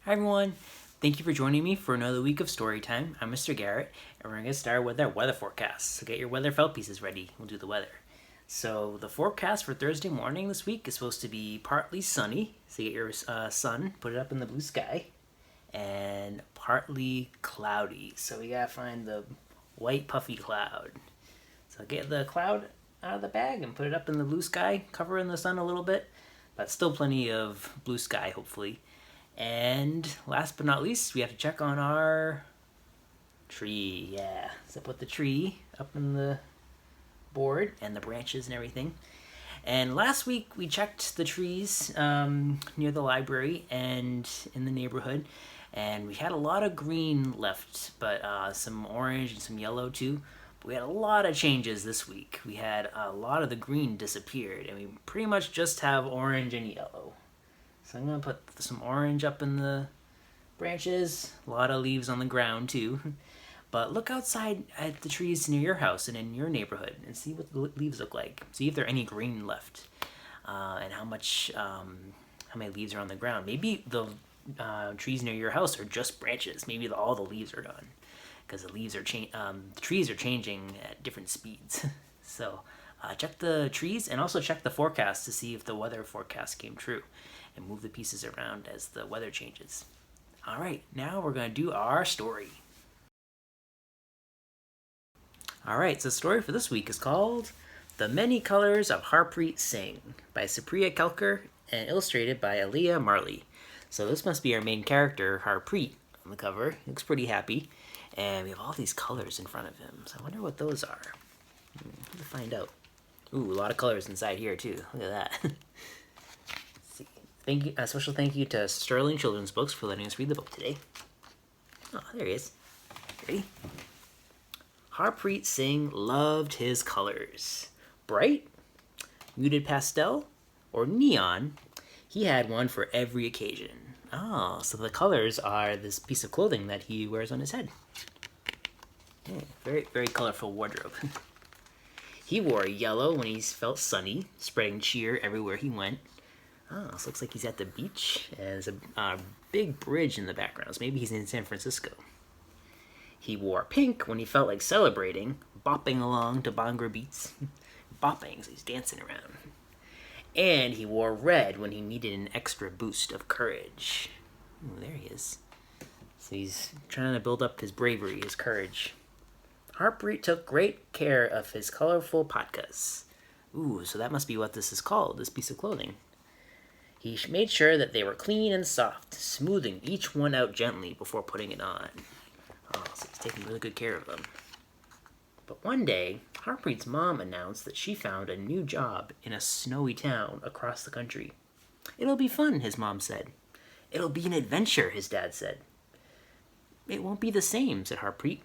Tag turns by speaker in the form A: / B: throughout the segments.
A: Hi everyone, thank you for joining me for another week of story time. I'm Mr. Garrett, and we're going to start with our weather forecast. So get your weather felt pieces ready, we'll do the weather. So the forecast for Thursday morning this week is supposed to be partly sunny, so get your sun, put it up in the blue sky, and partly cloudy. So we gotta find the white puffy cloud. So get the cloud out of the bag and put it up in the blue sky, covering the sun a little bit, but still plenty of blue sky hopefully. And last but not least, we have to check on our tree. Yeah, so put the tree up in the board and the branches and everything. And last week we checked the trees near the library and in the neighborhood, and we had a lot of green left, but some orange and some yellow too. But we had a lot of changes this week. We had a lot of the green disappeared, and we pretty much just have orange and yellow. So I'm going to put some orange up in the branches, a lot of leaves on the ground too. But look outside at the trees near your house and in your neighborhood and see what the leaves look like. See if there are any green left, and how many leaves are on the ground. Maybe the trees near your house are just branches. Maybe all the leaves are gone because the trees are changing at different speeds. So check the trees and also check the forecast to see if the weather forecast came true, and move the pieces around as the weather changes. All right, now we're going to do our story. All right, so the story for this week is called The Many Colors of Harpreet Singh by Supriya Kelkar and illustrated by Alea Marley. So this must be our main character, Harpreet, on the cover. He looks pretty happy, and we have all these colors in front of him. So I wonder what those are. Let's find out. Ooh, a lot of colors inside here too. Look at that. Thank you, a special thank you to Sterling Children's Books for letting us read the book today. Oh, there he is. Ready? Harpreet Singh loved his colors. Bright, muted pastel, or neon. He had one for every occasion. Oh, so the colors are this piece of clothing that he wears on his head. Yeah, very, very colorful wardrobe. He wore yellow when he felt sunny, spreading cheer everywhere he went. Oh, this looks like he's at the beach. There's a big bridge in the background. So maybe he's in San Francisco. He wore pink when he felt like celebrating, bopping along to Bhangra beats. Bopping, so he's dancing around. And he wore red when he needed an extra boost of courage. Ooh, there he is. So he's trying to build up his bravery, his courage. Harpreet took great care of his colorful patkas. Ooh, so that must be what this is called, this piece of clothing. He made sure that they were clean and soft, smoothing each one out gently before putting it on. Oh, so he's taking really good care of them. But one day, Harpreet's mom announced that she found a new job in a snowy town across the country. It'll be fun, his mom said. It'll be an adventure, his dad said. It won't be the same, said Harpreet.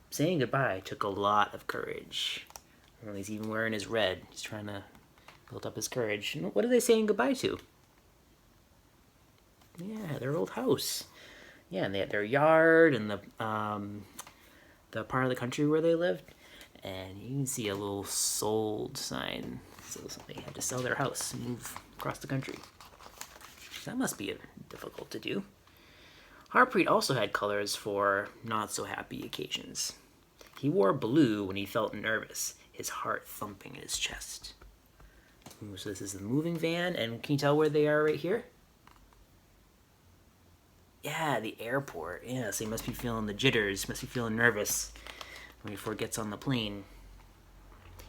A: Saying goodbye took a lot of courage. Well, he's even wearing his red. He's trying to build up his courage. And what are they saying goodbye to? Yeah, their old house. Yeah, and they had their yard and the part of the country where they lived. And you can see a little sold sign. So they had to sell their house and move across the country. That must be difficult to do. Harpreet also had colors for not so happy occasions. He wore blue when he felt nervous, his heart thumping in his chest. Ooh, so this is the moving van, and can you tell where they are right here? Yeah, the airport. Yeah, so he must be feeling the jitters, must be feeling nervous before he gets on the plane.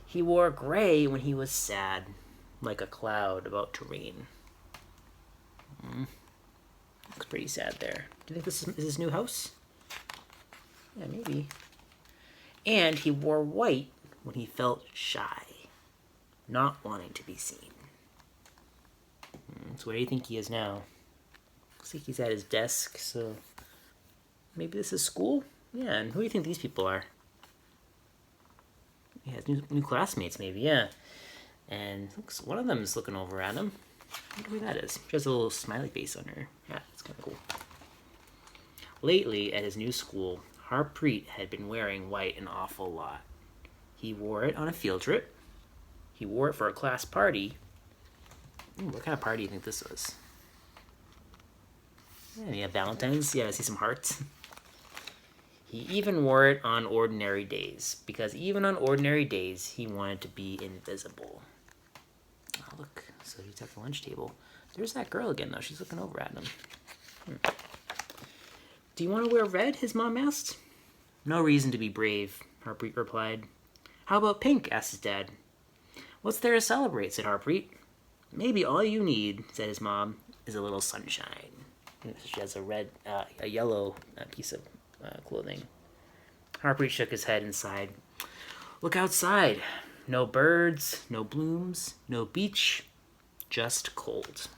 A: He wore gray when he was sad, like a cloud about to rain. Looks pretty sad there. Do you think this is his new house? Yeah, maybe. And he wore white when he felt shy, not wanting to be seen. So where do you think he is now? Looks like he's at his desk, so maybe this is school? Yeah, and who do you think these people are? Yeah, new classmates maybe, yeah. And looks one of them is looking over at him. I wonder who that is. She has a little smiley face on her. Yeah, it's kind of cool. Lately, at his new school, Harpreet had been wearing white an awful lot. He wore it on a field trip. He wore it for a class party. What kind of party do you think this was? And yeah, Valentine's. Yeah, I see some hearts. He even wore it on ordinary days, because even on ordinary days, he wanted to be invisible. Oh, look. So he's at the lunch table. There's that girl again, though. She's looking over at him. Do you want to wear red? His mom asked. No reason to be brave, Harpreet replied. How about pink? Asked his dad. What's there to celebrate? Said Harpreet. Maybe all you need, said his mom, is a little sunshine. She has a yellow piece of clothing. Harpreet shook his head and sighed. Look outside. No birds, no blooms, no beach, just cold.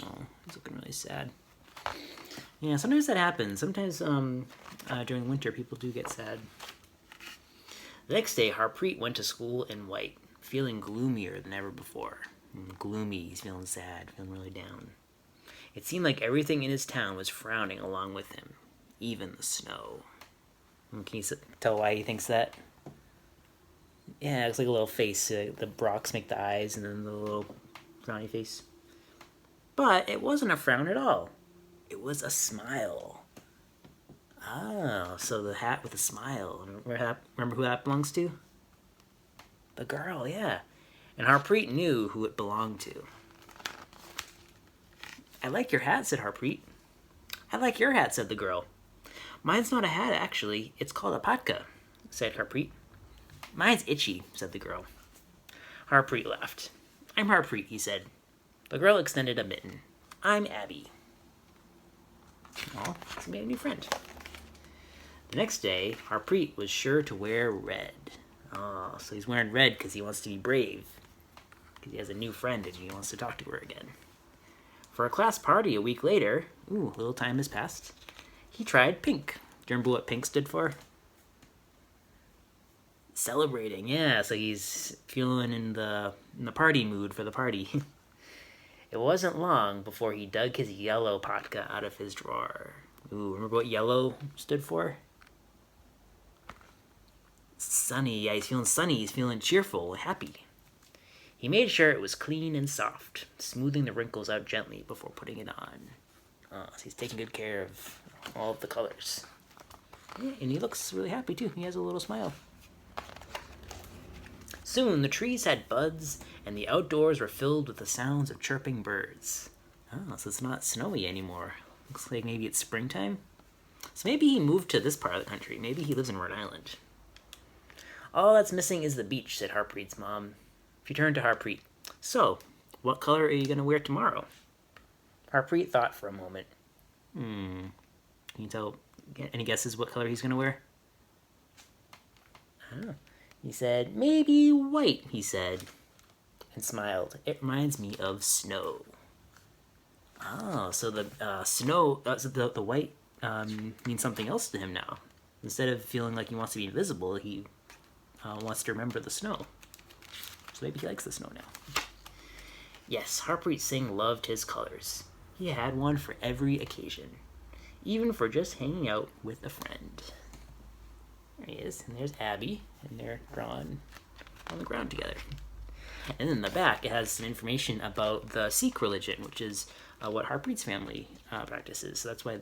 A: Oh, he's looking really sad. Yeah, sometimes that happens. Sometimes during winter, people do get sad. The next day, Harpreet went to school in white, feeling gloomier than ever before. Gloomy, he's feeling sad, feeling really down. It seemed like everything in his town was frowning along with him, even the snow. Can you tell why he thinks that? Yeah, it's like a little face. The rocks make the eyes and then the little frowny face. But it wasn't a frown at all. It was a smile. Oh, so the hat with a smile. Remember who that belongs to? The girl, yeah. And Harpreet knew who it belonged to. I like your hat, said Harpreet. I like your hat, said the girl. Mine's not a hat, actually. It's called a patka, said Harpreet. Mine's itchy, said the girl. Harpreet laughed. I'm Harpreet, he said. The girl extended a mitten. I'm Abby. Oh, so made a new friend. The next day, Harpreet was sure to wear red. Oh, so he's wearing red because he wants to be brave. Because he has a new friend and he wants to talk to her again. For a class party a week later, a little time has passed, he tried pink. Do you remember what pink stood for? Celebrating, yeah. So he's feeling in the party mood for the party. It wasn't long before he dug his yellow patka out of his drawer. Remember what yellow stood for? Sunny. Yeah, he's feeling sunny. He's feeling cheerful and happy. He made sure it was clean and soft, smoothing the wrinkles out gently before putting it on. So he's taking good care of all of the colors. Yeah, and he looks really happy too. He has a little smile. Soon the trees had buds, and the outdoors were filled with the sounds of chirping birds. Oh, so it's not snowy anymore. Looks like maybe it's springtime. So maybe he moved to this part of the country. Maybe he lives in Rhode Island. All that's missing is the beach, said Harpreet's mom. She turned to Harpreet. So, what color are you going to wear tomorrow? Harpreet thought for a moment. Can you tell any guesses what color he's going to wear? I don't know. He said, maybe white, he said, and smiled. It reminds me of snow. Oh, so the snow, so the white means something else to him now. Instead of feeling like he wants to be invisible, he wants to remember the snow. So maybe he likes the snow now. Yes, Harpreet Singh loved his colors. He had one for every occasion, even for just hanging out with a friend. There he is, and there's Abby, and they're drawn on the ground together. And in the back, it has some information about the Sikh religion, which is what Harpreet's family practices. So that's why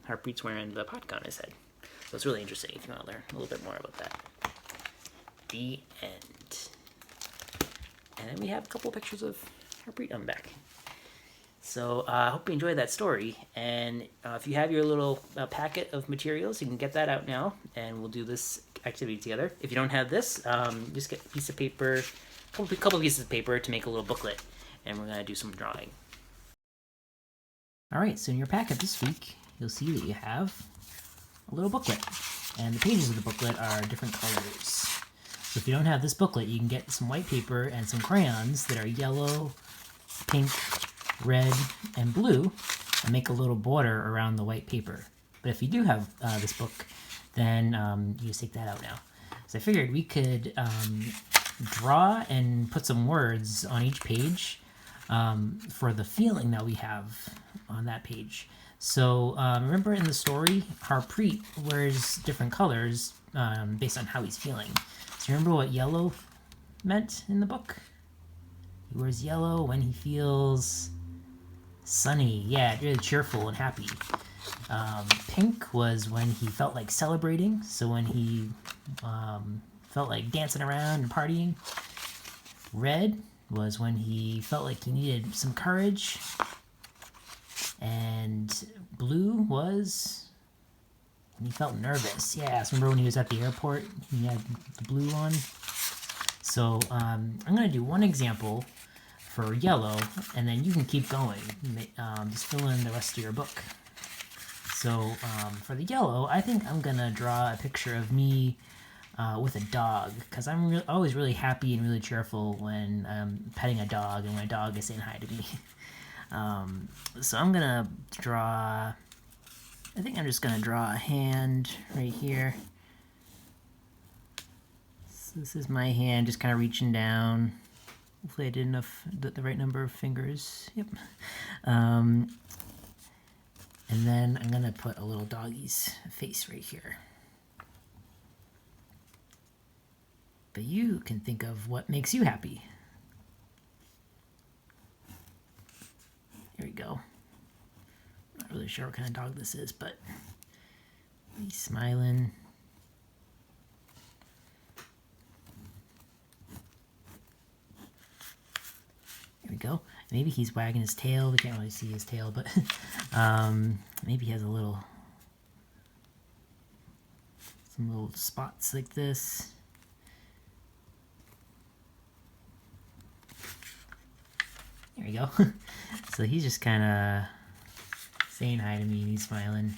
A: Harpreet's wearing the patka on his head. So it's really interesting if you want to learn a little bit more about that. The end. And then we have a couple pictures of Harpreet on the back. So I hope you enjoyed that story. And if you have your little packet of materials, you can get that out now, and we'll do this activity together. If you don't have this, just get a piece of paper, a couple pieces of paper to make a little booklet, and we're going to do some drawing. All right, so in your packet this week, you'll see that you have a little booklet, and the pages of the booklet are different colors. So if you don't have this booklet, you can get some white paper and some crayons that are yellow, pink, red, and blue, and make a little border around the white paper. But if you do have this book, then you just take that out now. So I figured we could draw and put some words on each page for the feeling that we have on that page. So remember in the story, Harpreet wears different colors based on how he's feeling. So remember what yellow meant in the book? He wears yellow when he feels Sunny, yeah, really cheerful and happy. Pink was when he felt like celebrating, so when he felt like dancing around and partying. Red was when he felt like he needed some courage. And blue was when he felt nervous. Yeah, so remember when he was at the airport, he had the blue on. So I'm going to do one example for yellow, and then you can keep going. Just fill in the rest of your book. So for the yellow, I think I'm going to draw a picture of me with a dog, because I'm always really happy and really cheerful when I'm petting a dog and my dog is saying hi to me. So I'm going to draw, I think I'm just going to draw a hand right here. So this is my hand just kind of reaching down. Hopefully I did enough, the right number of fingers. Yep. And then I'm going to put a little doggy's face right here. But you can think of what makes you happy. Here we go. Not really sure what kind of dog this is, but he's smiling. There we go. Maybe he's wagging his tail. We can't really see his tail, but maybe he has some little spots like this. There we go. So he's just kind of saying hi to me and he's smiling.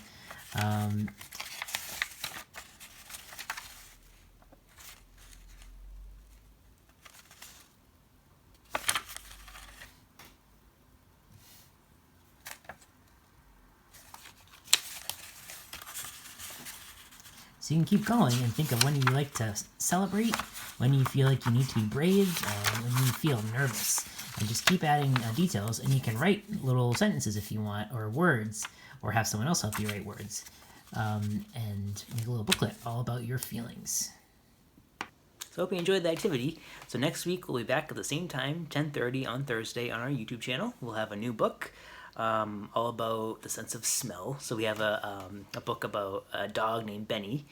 A: So you can keep going and think of when you like to celebrate, when you feel like you need to be brave, when you feel nervous. And just keep adding details, and you can write little sentences if you want, or words, or have someone else help you write words. And make a little booklet all about your feelings. So I hope you enjoyed the activity. So next week we'll be back at the same time, 10:30 on Thursday on our YouTube channel. We'll have a new book all about the sense of smell. So we have a book about a dog named Benny.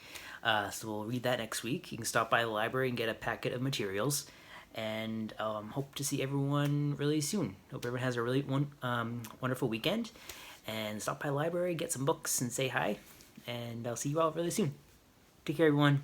A: So we'll read that next week. You can stop by the library and get a packet of materials. And hope to see everyone really soon. Hope everyone has a really wonderful weekend. And stop by the library, get some books, and say hi. And I'll see you all really soon. Take care, everyone.